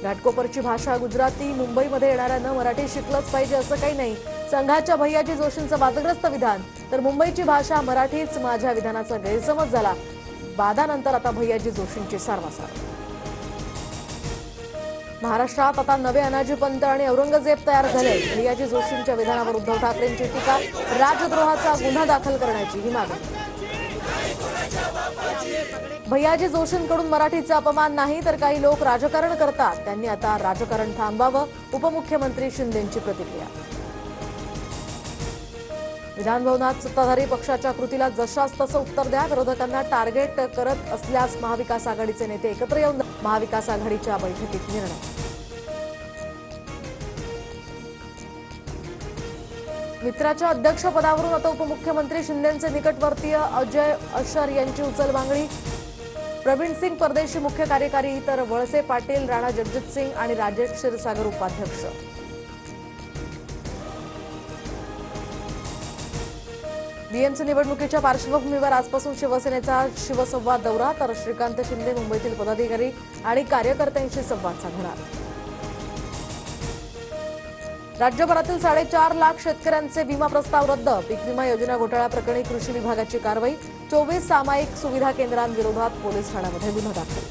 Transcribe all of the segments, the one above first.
घाटकोपरची भाषा गुजराती, मुंबईमध्ये येणाऱ्यांना मराठी शिकलंच पाहिजे असं काही नाही. संघाच्या भैयाजी जोशींचं वादग्रस्त विधान, तर मुंबईची भाषा मराठीच माझ्या विधानाचा गैरसमज झाला. वादानंतर आता भैयाजी जोशींची सारवासार. महाराष्ट्रात आता नवे अनाजी पंत आणि औरंगजेब तयार झाले. भैयाजी जोशींच्या विधानावर उद्धव ठाकरेंची टीका, राजद्रोहाचा गुन्हा दाखल करण्याची ही मागणी. भैयाजी जोशींकडून मराठीचा अपमान नाही तर काही लोक राजकारण करतात, त्यांनी आता राजकारण थांबवावं. उपमुख्यमंत्री शिंदेंची प्रतिक्रिया. विधानभवनात सत्ताधारी पक्षाच्या कृतीला जशास तसं उत्तर द्या. विरोधकांना टार्गेट करत असल्यास महाविकास आघाडीचे नेते एकत्र येऊन महाविकास आघाडीच्या बैठकीत निर्णय. मित्राच्या अध्यक्षपदावरून आता उपमुख्यमंत्री शिंदेंचे निकटवर्तीय अजय अशर यांची उचलबांगडी. प्रवीण सिंग परदेशी मुख्य कार्यकारी, तर वळसे पाटील, राणा जगजित सिंग आणि राजेश क्षीरसागर उपाध्यक्ष. बीएमसी निवडणुकीच्या पार्श्वभूमीवर आजपासून शिवसेनेचा शिवसंवाद दौरा, तर श्रीकांत शिंदे मुंबईतील पदाधिकारी आणि कार्यकर्त्यांशी संवाद साधणार. राज्यभरातील 4.5 लाख शेतकऱ्यांचे विमा प्रस्ताव रद्द. पीक विमा योजना घोटाळ्याप्रकरणी कृषी विभागाची कारवाई. 24 सामायिक सुविधा केंद्रांविरोधात पोलीस ठाण्यामध्ये गुन्हा दाखल.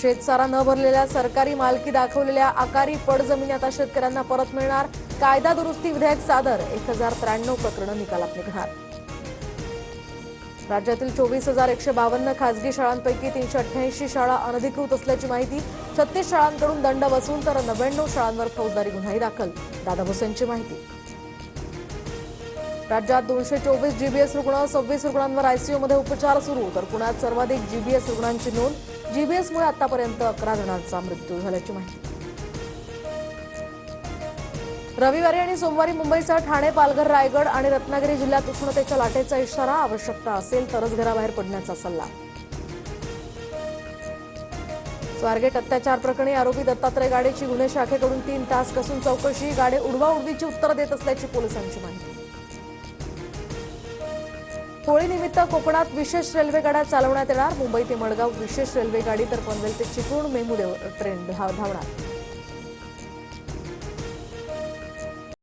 शेतसारा न भरलेल्या, सरकारी मालकी दाखवलेल्या आकारी पड जमिनी आता शेतकऱ्यांना परत मिळणार. कायदा दुरुस्ती विधेयक सादर. 1093 प्रकरणं निकालात निघणार. राज्यातील 24,152 खासगी शाळांपैकी 388 शाळा अनधिकृत असल्याची माहिती. 36 शाळांकडून दंड वसूल, तर 99 शाळांवर फौजदारी गुन्हाही दाखल. दादा भुसेंची माहिती. राज्यात 224 जीबीएस रुग्ण, 26 रुग्णांवर आयसीयूमध्ये उपचार सुरू, तर पुण्यात सर्वाधिक जीबीएस रुग्णांची नोंद. जीबीएसमुळे आतापर्यंत 11 जणांचा मृत्यू झाल्याची माहिती. रविवारी आणि सोमवारी मुंबईसह ठाणे, पालघर, रायगड आणि रत्नागिरी जिल्ह्यात उष्णतेच्या लाटेचा इशारा. आवश्यकता असेल तरच घराबाहेर पडण्याचा सल्ला. स्वारगेट अत्याचार प्रकरणी आरोपी दत्तात्रय गाडेची गुन्हे शाखेकडून 3 तास कसून चौकशी. गाडे उडवाउडवीची उत्तरं देत असल्याची पोलिसांची माहिती. होळीनिमित्त कोकणात विशेष रेल्वे गाड्या चालवण्यात येणार. मुंबई ते मडगाव विशेष रेल्वे गाडी, तर पनवेल ते चिपळूण मेमू ट्रेन धावणार.